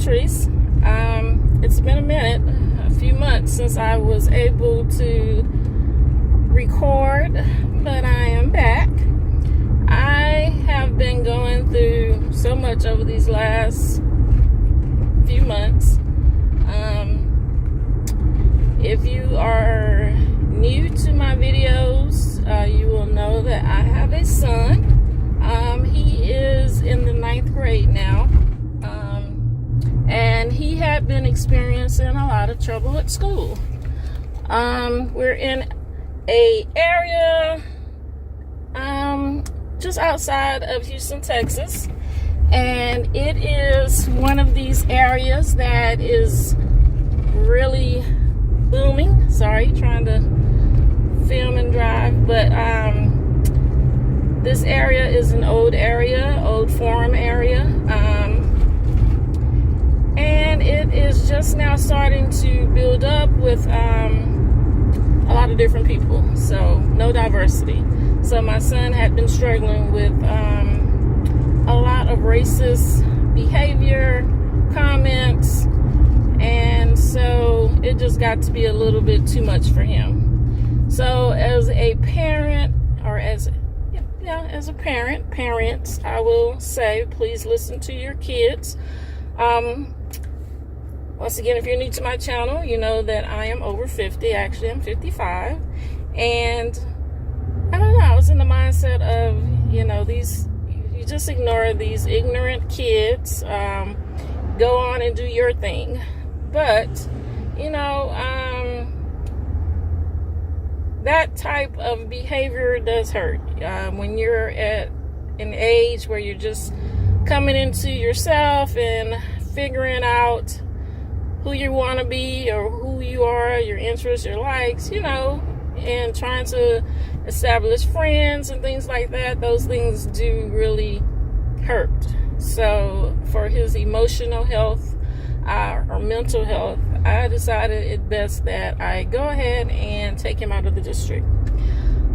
Latrice. It's been a minute, a few months since I was able to record, but I am back. I have been going through so much over these last few months. If you are new to my videos, you will know that I have a son. He is in the 9th grade now. And he had been experiencing a lot of trouble at school. We're in a area just outside of Houston, Texas. And it is one of these areas that is really booming. Sorry, trying to film and drive. But this area is an old farm area. And it is just now starting to build up with a lot of different people. So no diversity. So my son had been struggling with a lot of racist behavior, comments, and so it just got to be a little bit too much for him. So as a parent, or as a parents, I will say, please listen to your kids. Once again, if you're new to my channel, you know that I am over 50. Actually, I'm 55. And I don't know, I was in the mindset of, you just ignore these ignorant kids. Go on and do your thing. But, that type of behavior does hurt. When you're at an age where you're just coming into yourself and figuring out who you want to be or who you are, your interests, your likes, and trying to establish friends and things like that, those things do really hurt. So for his emotional health or mental health, I decided it best that I go ahead and take him out of the district.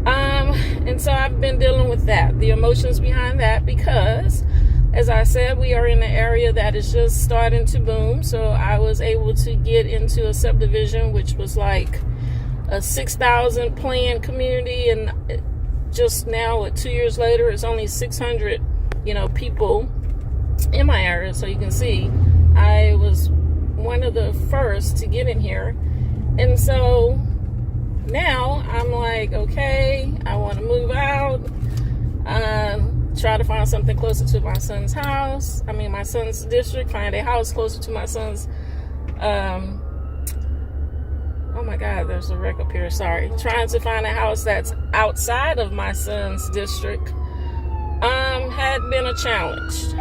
And so I've been dealing with that, the emotions behind that, because as I said, we are in an area that is just starting to boom. So I was able to get into a subdivision, which was like a 6,000 planned community. And just now, 2 years later, it's only 600, people in my area. So you can see I was one of the first to get in here. And so now I'm like, okay, I want to move out. Try to find something closer to my son's house. My son's district. Find a house closer to my son's. Oh my God, there's a wreck up here. Sorry. Trying to find a house that's outside of my son's district had been a challenge.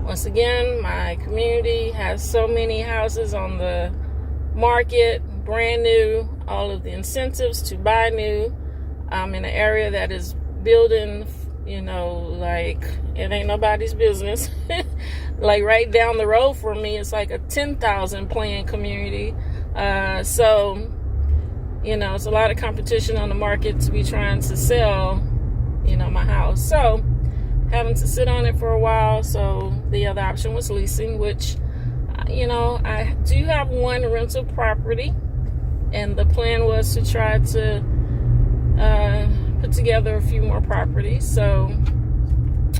Once again, my community has so many houses on the market, brand new. All of the incentives to buy new. I'm in an area that is building, like it ain't nobody's business. Like right down the road from me, it's like a 10,000 planned community. So, it's a lot of competition on the market to be trying to sell, my house. So, having to sit on it for a while. So, the other option was leasing, which, I do have one rental property. And the plan was to try to put together a few more properties. So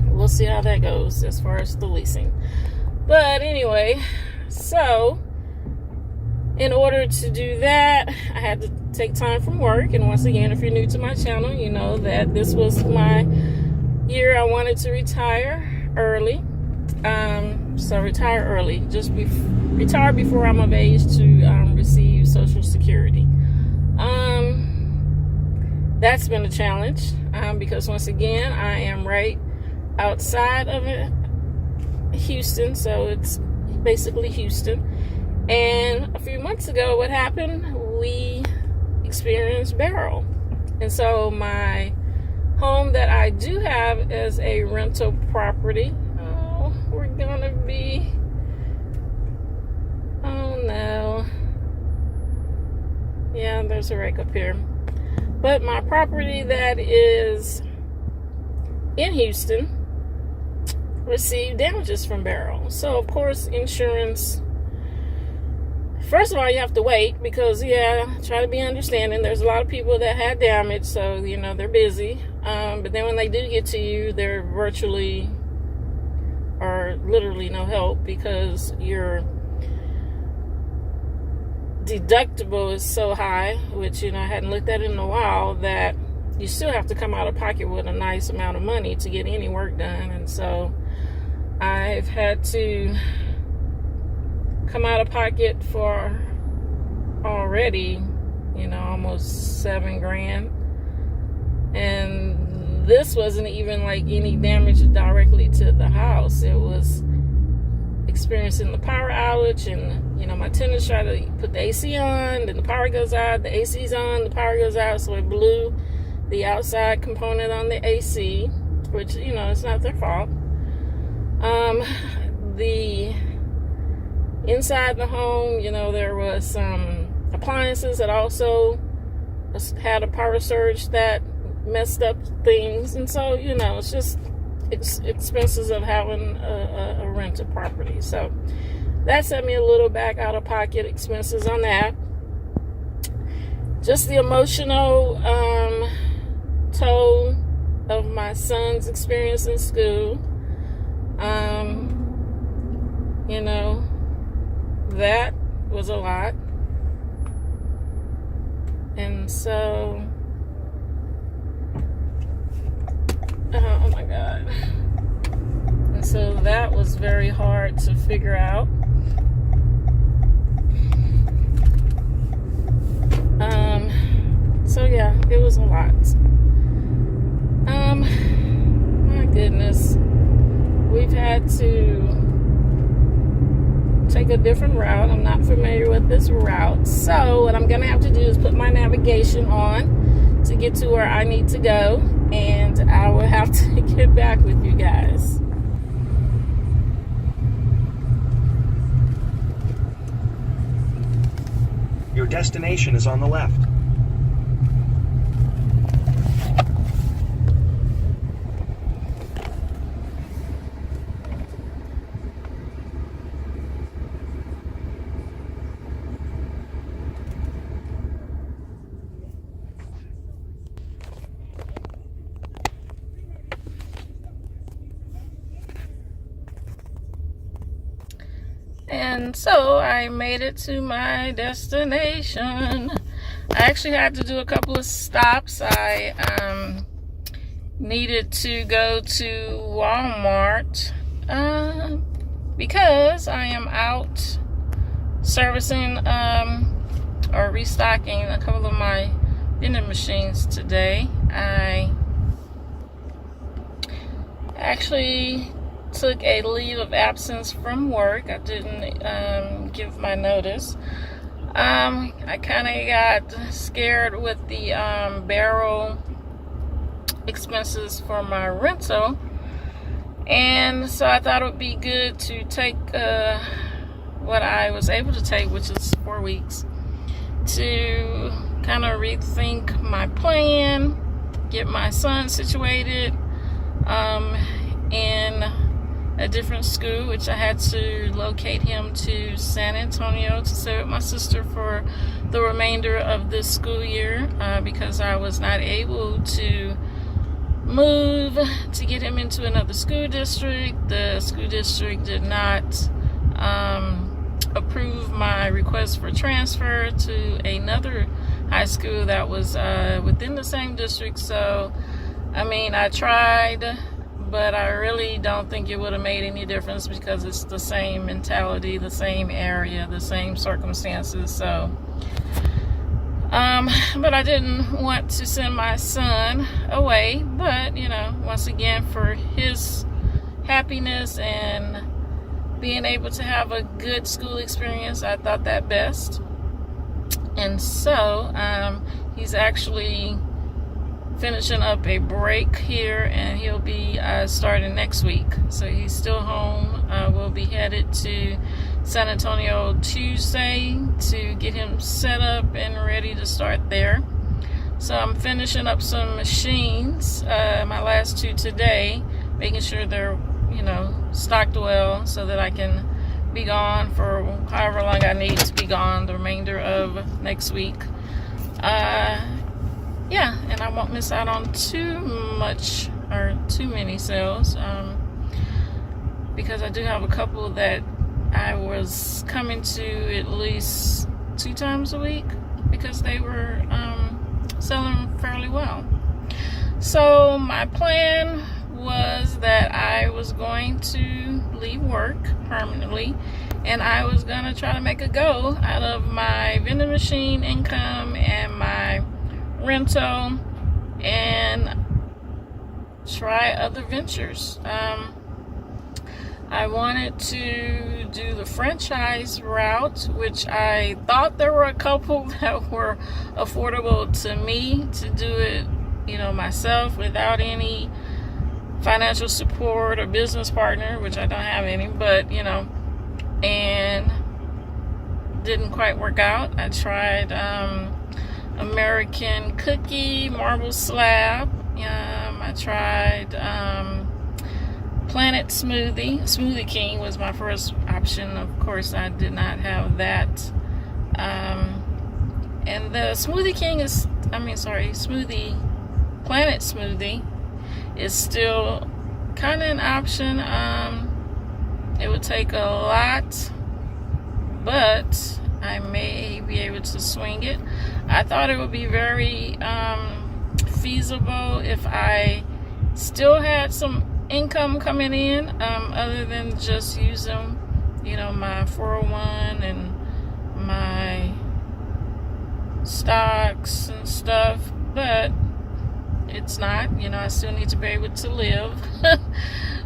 we'll see how that goes as far as the leasing. But anyway, so in order to do that, I had to take time from work. And once again, if you're new to my channel, you know that this was my year I wanted to retire early. So retire early, retire before I'm of age to receive Social Security. That's been a challenge because once again, I am right outside of Houston, so it's basically Houston. And a few months ago, what happened? We experienced Beryl. And so my home that I do have as a rental property, we're gonna be, oh no, yeah, there's a wreck up here. But my property that is in Houston, received damages from Barrel. So, of course, insurance, first of all, you have to wait because, try to be understanding. There's a lot of people that had damage, so, they're busy. But then when they do get to you, they're virtually or literally no help because your deductible is so high, which, I hadn't looked at in a while, that you still have to come out of pocket with a nice amount of money to get any work done. And so I've had to come out of pocket for already, almost $7,000. And this wasn't even like any damage directly to the house. It was experiencing the power outage, and my tenants try to put the AC on, then the power goes out, the AC's on, the power goes out, so it blew the outside component on the AC, which, it's not their fault. The inside the home, there was some appliances that also had a power surge that messed up things. And so, it's just expenses of having a rental property. So that set me a little back out of pocket expenses on that. Just the emotional toll of my son's experience in school. That was a lot. And so, oh my God. And so that was very hard to figure out. So yeah, it was a lot. My goodness. We've had to take a different route. I'm not familiar with this route. So what I'm going to have to do is put my navigation on to get to where I need to go. And I will have to get back with you guys. Your destination is on the left. And so I made it to my destination. I actually had to do a couple of stops. I needed to go to Walmart because I am out servicing or restocking a couple of my vending machines today. I actually took a leave of absence from work. I didn't give my notice. I kind of got scared with the Barrel expenses for my rental, and so I thought it would be good to take what I was able to take, which is 4 weeks, to kind of rethink my plan, get my son situated in a different school, which I had to locate him to San Antonio to stay with my sister for the remainder of this school year because I was not able to move to get him into another school district. The school district did not approve my request for transfer to another high school that was within the same district. So, I tried, but I really don't think it would have made any difference because it's the same mentality, the same area, the same circumstances. So, but I didn't want to send my son away. But, once again, for his happiness and being able to have a good school experience, I thought that best. And so, he's actually finishing up a break here, and he'll be starting next week. So he's still home. We'll be headed to San Antonio Tuesday to get him set up and ready to start there. So I'm finishing up some machines, my last two today, making sure they're, stocked well so that I can be gone for however long I need to be gone the remainder of next week. Yeah, and I won't miss out on too many sales, because I do have a couple that I was coming to at least 2 times a week because they were selling fairly well. So my plan was that I was going to leave work permanently, and I was going to try to make a go out of my vending machine income and my rental and try other ventures. I wanted to do the franchise route, which I thought there were a couple that were affordable to me to do it, myself without any financial support or business partner, which I don't have any, but and didn't quite work out. I tried American Cookie, Marble Slab. I tried Planet Smoothie King was my first option. Of course, I did not have that. And the Smoothie King Planet Smoothie is still kind of an option. It would take a lot, but I may be able to swing it. I thought it would be very feasible if I still had some income coming in, other than just using, my 401 and my stocks and stuff, but it's not, I still need to be able to live.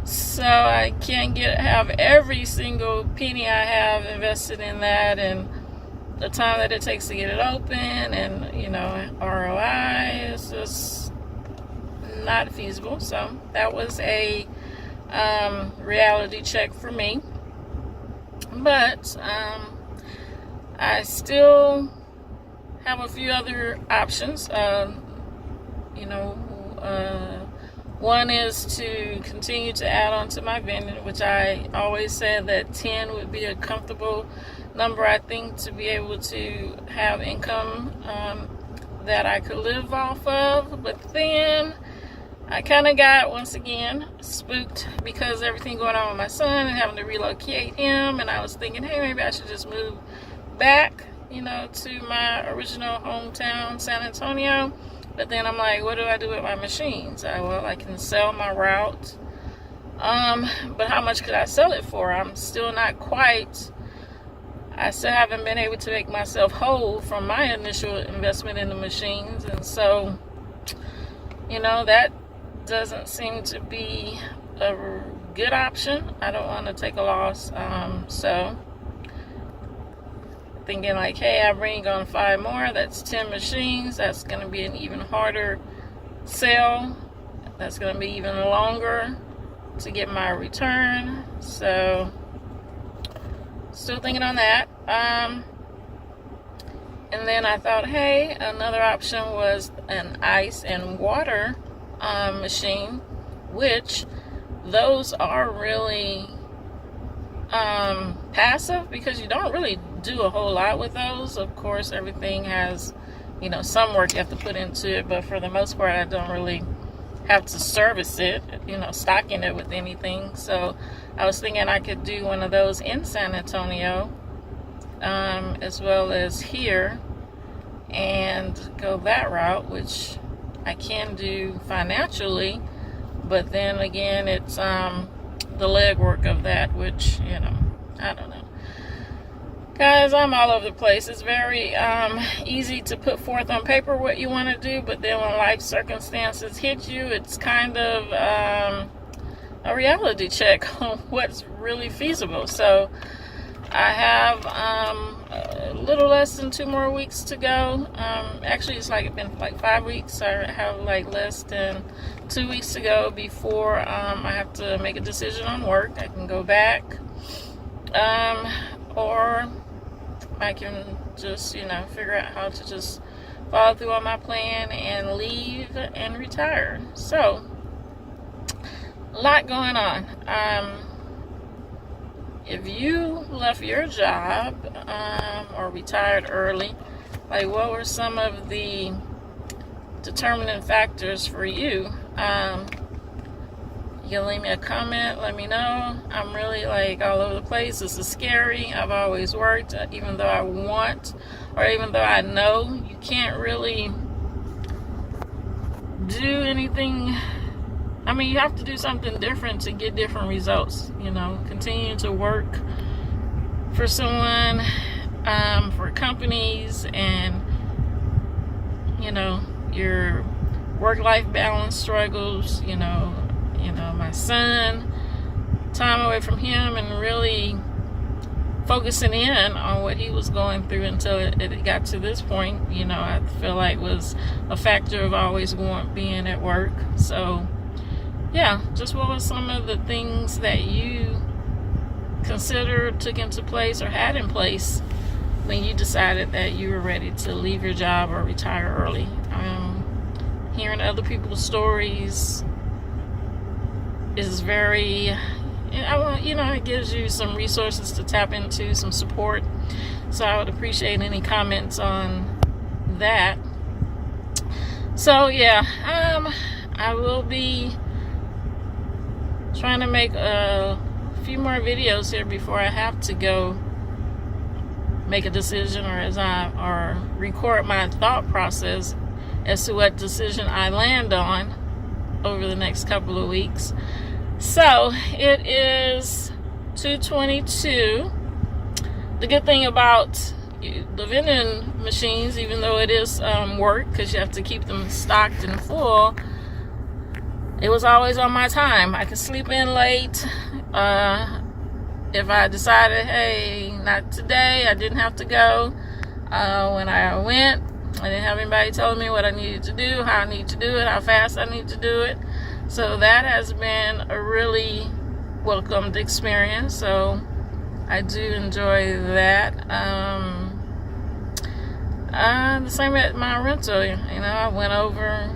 So I can't have every single penny I have invested in that, and the time that it takes to get it open, and ROI is just not feasible. So that was a reality check for me. But I still have a few other options. One is to continue to add on to my vending, which I always said that 10 would be a comfortable number, I think, to be able to have income that I could live off of. But then I kind of got, once again, spooked because everything going on with my son and having to relocate him, and I was thinking, hey, maybe I should just move back, to my original hometown, San Antonio. But then I'm like, what do I do with my machines? I can sell my route. But how much could I sell it for? I'm still not quite, I still haven't been able to make myself whole from my initial investment in the machines. And so, that doesn't seem to be a good option. I don't want to take a loss. So thinking like, hey, I bring on 5 more, that's 10 machines. That's going to be an even harder sale. That's going to be even longer to get my return. So still thinking on that. And then I thought, hey, another option was an ice and water machine, which those are really passive because you don't really do a whole lot with those. Of course, everything has, some work you have to put into it, but for the most part, I don't really have to service it, stocking it with anything. So I was thinking I could do one of those in San Antonio, as well as here, and go that route, which I can do financially, but then again, it's the legwork of that, which, I don't know. Guys, I'm all over the place. It's very easy to put forth on paper what you want to do, but then when life circumstances hit you, it's kind of a reality check on what's really feasible. So I have a little less than 2 more weeks to go. Actually, it's been 5 weeks. I have less than 2 weeks to go before I have to make a decision on work. I can go back, or I can just, figure out how to just follow through on my plan and leave and retire. So, a lot going on. if you left your job or retired early, like what were some of the determining factors for you? You can leave me a comment, let me know. I'm really like all over the place. This is scary. I've always worked, even though I want, or even though I know you can't really do anything. I mean, you have to do something different to get different results. You know, continue to work for someone, for companies, and you know, your work-life balance struggles. You know, my son, time away from him, and really focusing in on what he was going through until it got to this point. You know, I feel like was a factor of always being at work. So yeah, just what were some of the things that you considered, took into place, or had in place when you decided that you were ready to leave your job or retire early? Hearing other people's stories is very, it gives you some resources to tap into, some support. So I would appreciate any comments on that. So yeah, I will be trying to make a few more videos here before I have to go make a decision, or record my thought process as to what decision I land on over the next couple of weeks. So it is 2:22. The good thing about the vending machines, even though it is work because you have to keep them stocked and full, it was always on my time. I could sleep in late. If I decided, hey, not today, I didn't have to go. When I went, I didn't have anybody telling me what I needed to do, how I need to do it, how fast I need to do it. So that has been a really welcomed experience. So I do enjoy that. The same at my rental. I went over,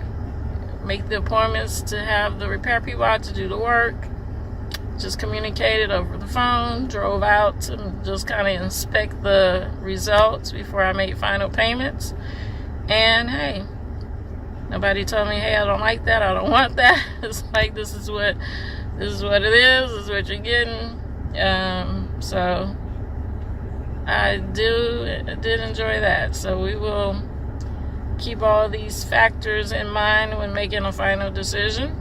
make the appointments to have the repair people out to do the work. Just communicated over the phone, drove out to just kind of inspect the results before I made final payments. And hey, nobody told me, hey, I don't like that, I don't want that. It's like, this is what it is, this is what you're getting. So I did enjoy that. So we will keep all these factors in mind when making a final decision.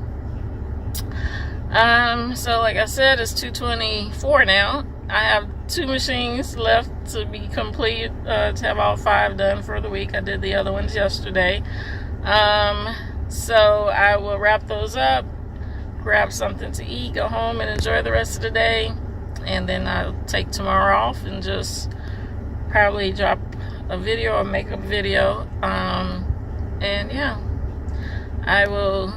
So like I said, it's 2:24 now. I have 2 machines left to be complete, to have all 5 done for the week. I did the other ones yesterday. So I will wrap those up, grab something to eat, go home and enjoy the rest of the day. And then I'll take tomorrow off and just probably drop a video or make a video. And yeah, I will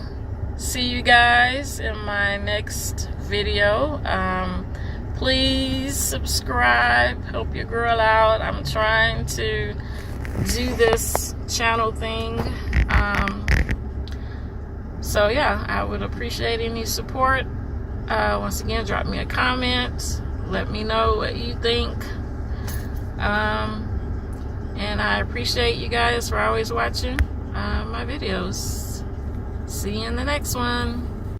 see you guys in my next video. Please subscribe, help your girl out. I'm trying to do this channel thing. So yeah, I would appreciate any support. Once again, drop me a comment, let me know what you think. And I appreciate you guys for always watching my videos. See you in the next one.